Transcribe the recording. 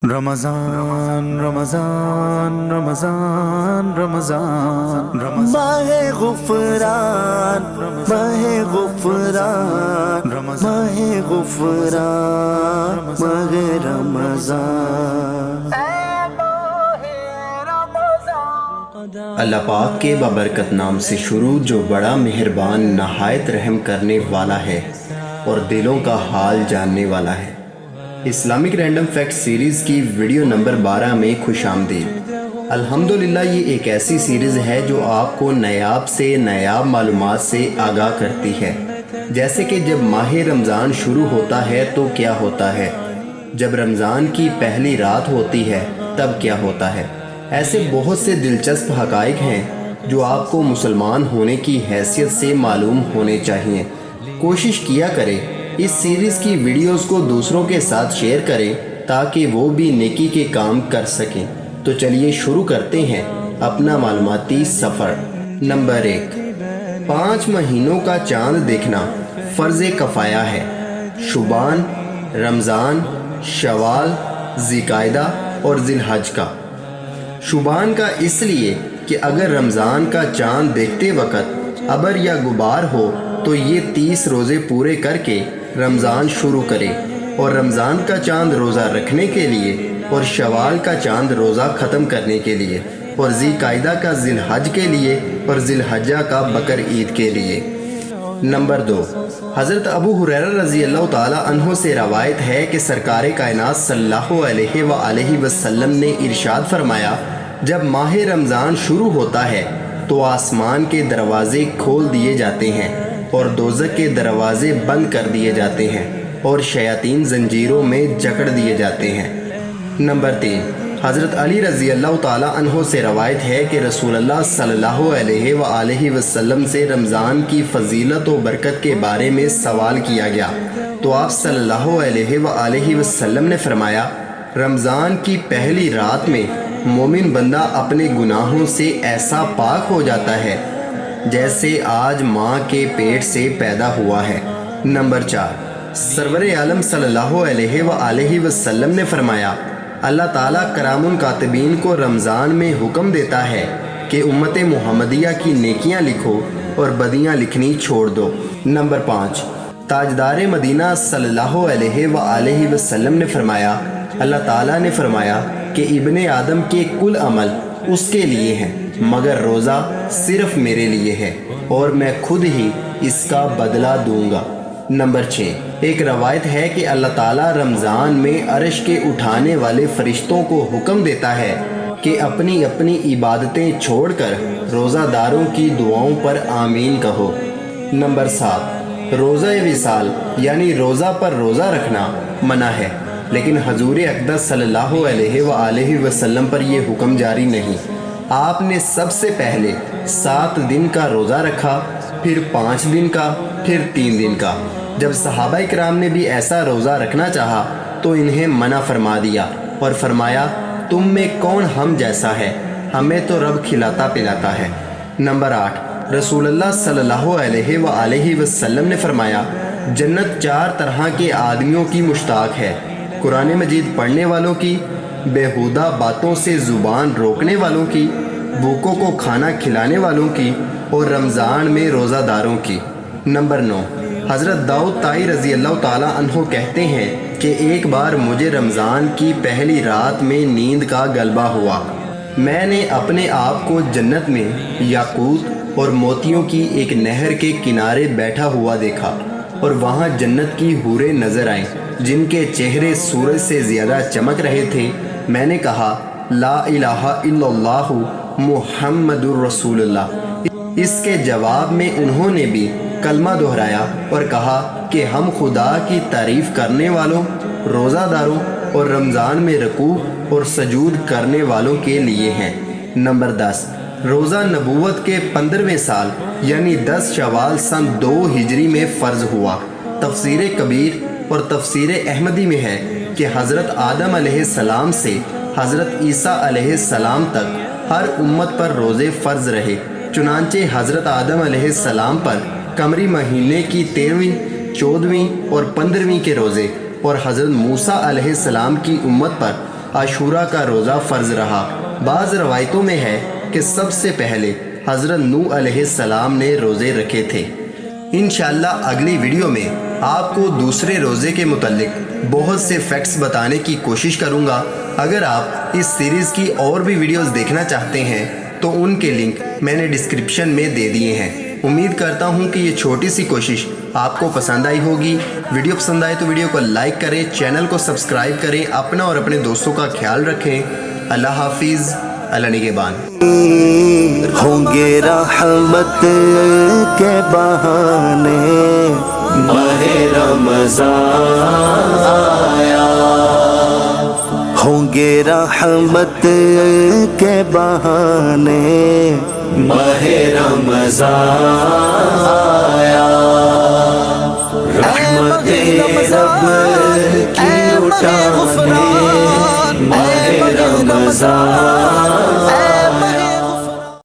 رمضان رمضان رمضان رمضان ماہ غفران ماہ غفران ماہ غفران ماہ رمضان۔ اللہ پاک کے بابرکت نام سے شروع جو بڑا مہربان نہایت رحم کرنے والا ہے اور دلوں کا حال جاننے والا ہے۔ اسلامک رینڈم فیکٹ سیریز کی ویڈیو نمبر 12 میں خوش آمدید۔ الحمدللہ یہ ایک ایسی سیریز ہے جو آپ کو نایاب سے نایاب معلومات سے آگاہ کرتی ہے، جیسے کہ جب ماہ رمضان شروع ہوتا ہے تو کیا ہوتا ہے، جب رمضان کی پہلی رات ہوتی ہے تب کیا ہوتا ہے۔ ایسے بہت سے دلچسپ حقائق ہیں جو آپ کو مسلمان ہونے کی حیثیت سے معلوم ہونے چاہیے۔ کوشش کیا کریں اس سیریز کی ویڈیوز کو دوسروں کے ساتھ شیئر کریں تاکہ وہ بھی نیکی کے کام کر سکیں۔ تو چلیے شروع کرتے ہیں اپنا معلوماتی سفر۔ نمبر 1، 5 مہینوں کا چاند دیکھنا فرض کفایہ ہے۔ شعبان، رمضان، شوال، ذوالقعدہ اور ذی الحج کا۔ شعبان کا اس لیے کہ اگر رمضان کا چاند دیکھتے وقت ابر یا غبار ہو تو یہ 30 روزے پورے کر کے رمضان شروع کرے، اور رمضان کا چاند روزہ رکھنے کے لیے، اور شوال کا چاند روزہ ختم کرنے کے لیے، اور ذوالقعدہ کا ذی الحج کے لیے، اور ذی الحجہ کا بقر عید کے لیے۔ نمبر 2، حضرت ابو ہریرہ رضی اللہ تعالی عنہ سے روایت ہے کہ سرکار کائنات صلی اللہ علیہ وآلہ وسلم نے ارشاد فرمایا، جب ماہ رمضان شروع ہوتا ہے تو آسمان کے دروازے کھول دیے جاتے ہیں اور دوزخ کے دروازے بند کر دیے جاتے ہیں اور شیاطین زنجیروں میں جکڑ دیے جاتے ہیں۔ نمبر 3، حضرت علی رضی اللہ تعالی عنہ سے روایت ہے کہ رسول اللہ صلی اللہ علیہ وآلہ وسلم سے رمضان کی فضیلت و برکت کے بارے میں سوال کیا گیا تو آپ صلی اللہ علیہ وآلہ وسلم نے فرمایا، رمضان کی پہلی رات میں مومن بندہ اپنے گناہوں سے ایسا پاک ہو جاتا ہے جیسے آج ماں کے پیٹ سے پیدا ہوا ہے۔ نمبر 4، سرور عالم صلی اللہ علیہ وآلہ وسلم نے فرمایا، اللہ تعالیٰ کرام الکاتبین کو رمضان میں حکم دیتا ہے کہ امت محمدیہ کی نیکیاں لکھو اور بدیاں لکھنی چھوڑ دو۔ نمبر 5، تاجدار مدینہ صلی اللہ علیہ وآلہ وسلم نے فرمایا، اللہ تعالیٰ نے فرمایا کہ ابن آدم کے کل عمل اس کے لیے ہیں مگر روزہ صرف میرے لیے ہے اور میں خود ہی اس کا بدلہ دوں گا۔ نمبر 6، ایک روایت ہے کہ اللہ تعالیٰ رمضان میں عرش کے اٹھانے والے فرشتوں کو حکم دیتا ہے کہ اپنی اپنی عبادتیں چھوڑ کر روزہ داروں کی دعاؤں پر آمین کہو۔ نمبر 7، روزہ وصال یعنی روزہ پر روزہ رکھنا منع ہے، لیکن حضور اقدس صلی اللہ علیہ وآلہ وسلم پر یہ حکم جاری نہیں۔ آپ نے سب سے پہلے 7 دن کا روزہ رکھا، پھر 5 دن کا، پھر 3 دن کا۔ جب صحابہ کرام نے بھی ایسا روزہ رکھنا چاہا تو انہیں منع فرما دیا اور فرمایا، تم میں کون ہم جیسا ہے، ہمیں تو رب کھلاتا پلاتا ہے۔ نمبر 8، رسول اللہ صلی اللہ علیہ وآلہ وسلم نے فرمایا، جنت 4 طرح کے آدمیوں کی مشتاق ہے، قرآن مجید پڑھنے والوں کی، بیہودہ باتوں سے زبان روکنے والوں کی، بھوکوں کو کھانا کھلانے والوں کی، اور رمضان میں روزہ داروں کی۔ نمبر 9، حضرت داؤد طائی رضی اللہ تعالی عنہ کہتے ہیں کہ ایک بار مجھے رمضان کی پہلی رات میں نیند کا غلبہ ہوا، میں نے اپنے آپ کو جنت میں یاقوت اور موتیوں کی ایک نہر کے کنارے بیٹھا ہوا دیکھا، اور وہاں جنت کی حوریں نظر آئیں جن کے چہرے سورج سے زیادہ چمک رہے تھے۔ میں نے کہا، لا الہ الا اللہ محمد الرسول اللہ۔ اس کے جواب میں انہوں نے بھی کلمہ دہرایا اور کہا کہ ہم خدا کی تعریف کرنے والوں، روزہ داروں اور رمضان میں رکوع اور سجود کرنے والوں کے لیے ہیں۔ نمبر 10، روزہ نبوت کے 15ویں سال یعنی 10 شوال سن 2 ہجری میں فرض ہوا۔ تفسیر کبیر اور تفسیر احمدی میں ہے کہ حضرت آدم علیہ السلام سے حضرت عیسیٰ علیہ السلام تک ہر امت پر روزے فرض رہے، چنانچہ حضرت آدم علیہ السلام پر قمری مہینے کی 13ویں، 14ویں اور 15ویں کے روزے، اور حضرت موسیٰ علیہ السلام کی امت پر عاشورہ کا روزہ فرض رہا۔ بعض روایتوں میں ہے کہ سب سے پہلے حضرت نوح علیہ السلام نے روزے رکھے تھے۔ انشاءاللہ اگلی ویڈیو میں آپ کو دوسرے روزے کے متعلق بہت سے فیکٹس بتانے کی کوشش کروں گا۔ اگر آپ اس سیریز کی اور بھی ویڈیوز دیکھنا چاہتے ہیں تو ان کے لنک میں نے ڈسکرپشن میں دے دیے ہیں۔ امید کرتا ہوں کہ یہ چھوٹی سی کوشش آپ کو پسند آئی ہوگی۔ ویڈیو پسند آئے تو ویڈیو کو لائک کریں، چینل کو سبسکرائب کریں، اپنا اور اپنے دوستوں کا خیال رکھیں۔ اللہ حافظ، اللہ نگہبان۔ ہوں گے رحمت کے بہانے ماہ رمضان آیا، ہوں گے رحمت کے بہانے ماہ رمضان آیا، رحمت رب کی اٹھانے ماہ رمضان